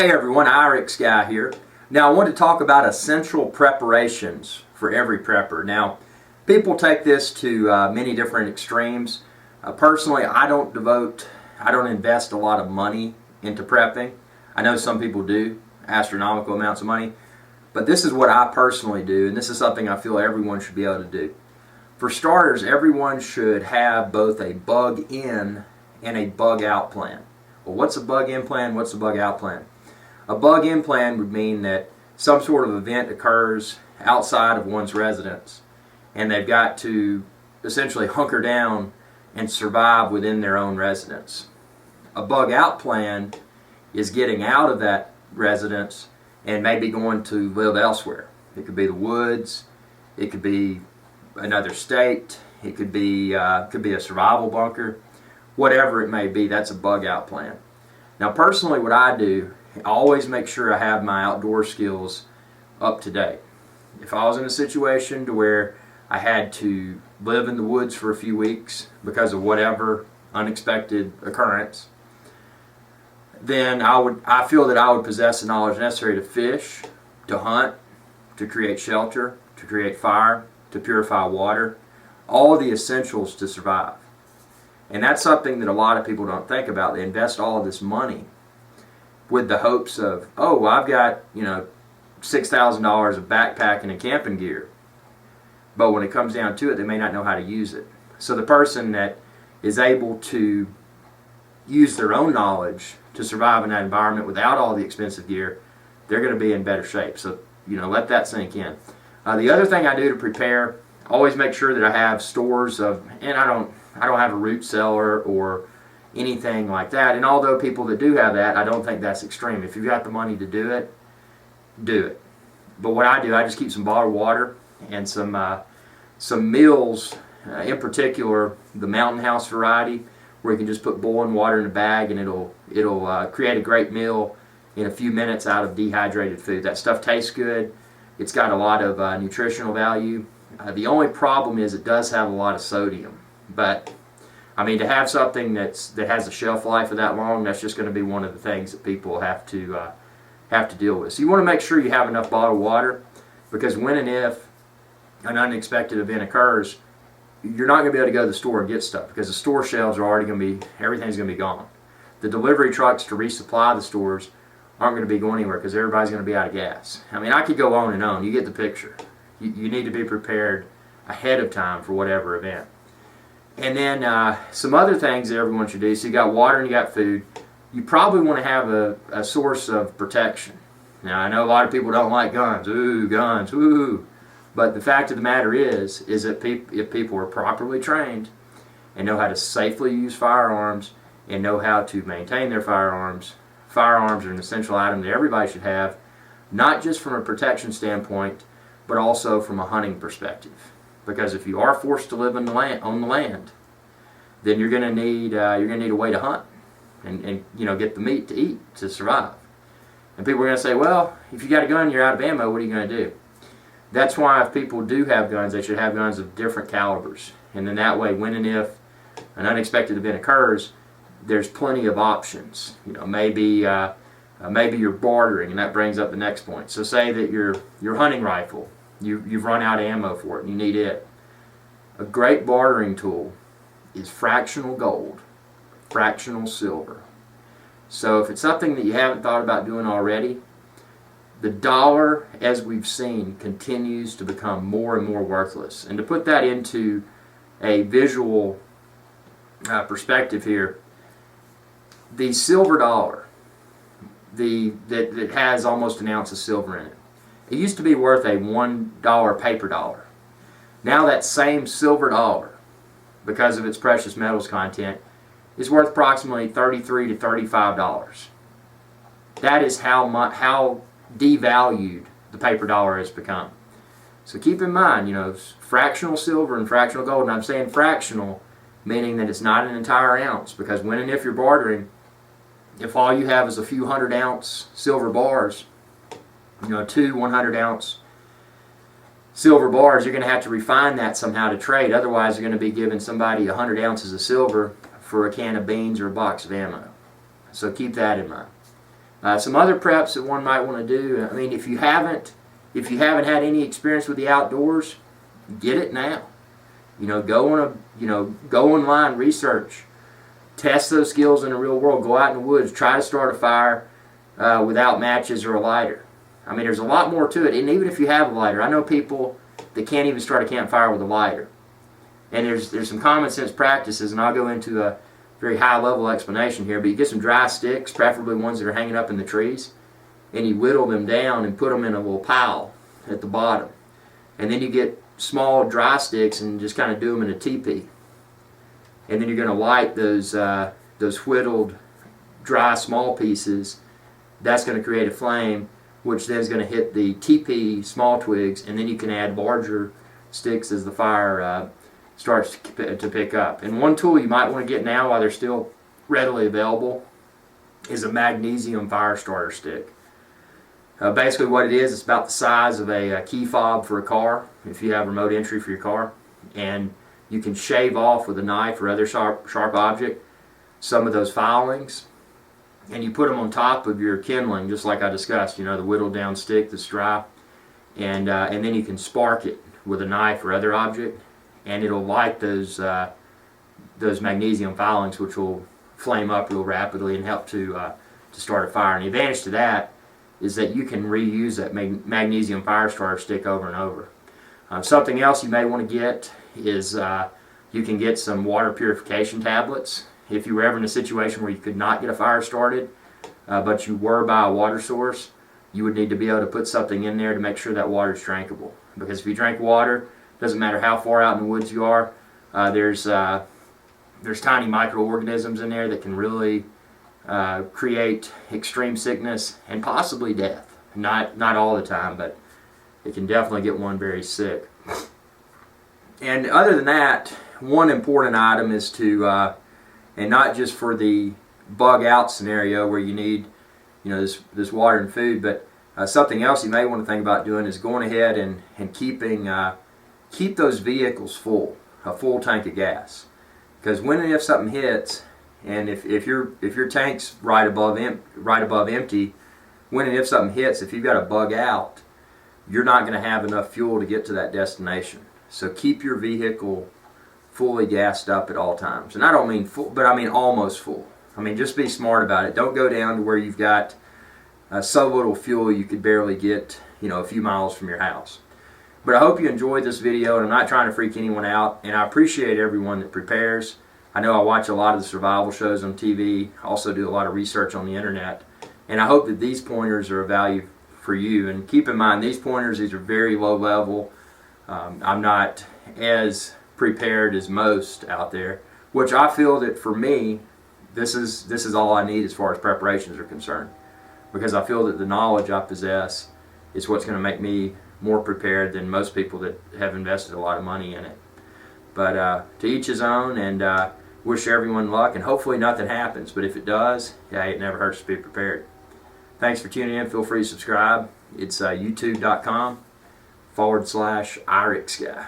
Hey everyone, IRIX guy here. Now I want to talk about essential preparations for every prepper. Now people take this to many different extremes. Personally, I don't invest a lot of money into prepping. I know some people do, astronomical amounts of money, but this is what I personally do, and this is something I feel everyone should be able to do. For starters, everyone should have both a bug in and a bug out plan. Well, what's a bug in plan? What's a bug out plan? A bug in plan would mean that some sort of event occurs outside of one's residence and they've got to essentially hunker down and survive within their own residence. A bug out plan is getting out of that residence and maybe going to live elsewhere. It could be the woods, it could be another state, it could be a survival bunker, whatever it may be. That's a bug out plan. Now personally, what I do, I always make sure I have my outdoor skills up to date. If I was in a situation to where I had to live in the woods for a few weeks because of whatever unexpected occurrence, then I feel that I would possess the knowledge necessary to fish, to hunt, to create shelter, to create fire, to purify water, all of the essentials to survive. And that's something that a lot of people don't think about. They invest all of this money with the hopes of, oh, well, I've got, $6,000 of backpacking and camping gear. But when it comes down to it, they may not know how to use it. So the person that is able to use their own knowledge to survive in that environment without all the expensive gear, they're going to be in better shape. So, let that sink in. The other thing I do to prepare, always make sure that I have stores of, and I don't have a root cellar or anything like that. And although people that do have that, I don't think that's extreme. If you've got the money to do it, do it. But what I do, I just keep some bottled water and some meals, in particular the Mountain House variety, where you can just put boiling water in a bag and it'll create a great meal in a few minutes out of dehydrated food. That stuff tastes good. It's got a lot of nutritional value. The only problem is it does have a lot of sodium. But I mean, to have something that has a shelf life of that long, that's just going to be one of the things that people have to deal with. So you want to make sure you have enough bottled water, because when and if an unexpected event occurs, you're not going to be able to go to the store and get stuff, because the store shelves are already going to be, everything's going to be gone. The delivery trucks to resupply the stores aren't going to be going anywhere because everybody's going to be out of gas. I mean, I could go on and on. You get the picture. You need to be prepared ahead of time for whatever event. And then some other things that everyone should do. So you got water and you got food. You probably want to have a source of protection. Now I know a lot of people don't like guns. Ooh, guns, ooh. But the fact of the matter is that if people are properly trained and know how to safely use firearms and know how to maintain their firearms, firearms are an essential item that everybody should have, not just from a protection standpoint, but also from a hunting perspective. Because if you are forced to live on the land, then you're going to need a way to hunt and get the meat to eat to survive. And people are going to say, well, if you got a gun, you're out of ammo. What are you going to do? That's why if people do have guns, they should have guns of different calibers. And then that way, when and if an unexpected event occurs, there's plenty of options. Maybe you're bartering, and that brings up the next point. So say that your hunting rifle, you've run out of ammo for it and you need it. A great bartering tool is fractional gold, fractional silver. So if it's something that you haven't thought about doing already, the dollar, as we've seen, continues to become more and more worthless. And to put that into a visual perspective here, the silver dollar, that has almost an ounce of silver in it, it used to be worth a $1 paper dollar. Now that same silver dollar, because of its precious metals content, is worth approximately $33 to $35. That is how devalued the paper dollar has become. So keep in mind, fractional silver and fractional gold, and I'm saying fractional, meaning that it's not an entire ounce, because when and if you're bartering, if all you have is a few 100-ounce silver bars, 2 100-ounce silver bars, you're going to have to refine that somehow to trade. Otherwise, you're going to be giving somebody 100 ounces of silver for a can of beans or a box of ammo. So keep that in mind. Some other preps that one might want to do. I mean, if you haven't had any experience with the outdoors, get it now. Go online, research, test those skills in the real world. Go out in the woods, try to start a fire without matches or a lighter. I mean, there's a lot more to it. And even if you have a lighter, I know people that can't even start a campfire with a lighter. And there's some common sense practices, and I'll go into a very high level explanation here, but you get some dry sticks, preferably ones that are hanging up in the trees, and you whittle them down and put them in a little pile at the bottom. And then you get small dry sticks and just kind of do them in a teepee. And then you're going to light those whittled dry small pieces. That's going to create a flame, which then is going to hit the teepee small twigs, and then you can add larger sticks as the fire starts to pick up. And one tool you might want to get now while they're still readily available is a Magnesium fire starter stick. Basically what it is, it's about the size of a key fob for a car, if you have remote entry for your car. And you can shave off with a knife or other sharp object some of those filings, and you put them on top of your kindling, just like I discussed, the whittled down stick that's dry, and then you can spark it with a knife or other object, and it'll light those magnesium filings, which will flame up real rapidly and help to start a fire. And the advantage to that is that you can reuse that magnesium fire starter stick over and over. Something else you may want to get is you can get some water purification tablets. If you were ever in a situation where you could not get a fire started, but you were by a water source, you would need to be able to put something in there to make sure that water is drinkable. Because if you drink water, doesn't matter how far out in the woods you are, there's tiny microorganisms in there that can really create extreme sickness and possibly death. Not all the time, but it can definitely get one very sick. And other than that, one important item is to, and not just for the bug out scenario where you need, this water and food, but something else you may want to think about doing is going ahead and keep those vehicles full, a full tank of gas. Because when and if something hits, and if your tank's right above empty, when and if something hits, if you've got a bug out, you're not going to have enough fuel to get to that destination. So keep your vehicle fully gassed up at all times. And I don't mean full, but I mean almost full. I mean, just be smart about it. Don't go down to where you've got so little fuel you could barely get, a few miles from your house. But I hope you enjoyed this video, and I'm not trying to freak anyone out, and I appreciate everyone that prepares. I know I watch a lot of the survival shows on TV, also do a lot of research on the internet, and I hope that these pointers are of value for you. And keep in mind, these are very low level. I'm not as prepared as most out there, which I feel that for me, this is all I need as far as preparations are concerned, because I feel that the knowledge I possess is what's going to make me more prepared than most people that have invested a lot of money in it. But to each his own, and wish everyone luck, and hopefully nothing happens, but if it does, yeah, it never hurts to be prepared. Thanks for tuning in. Feel free to subscribe. It's youtube.com/IrixGuy.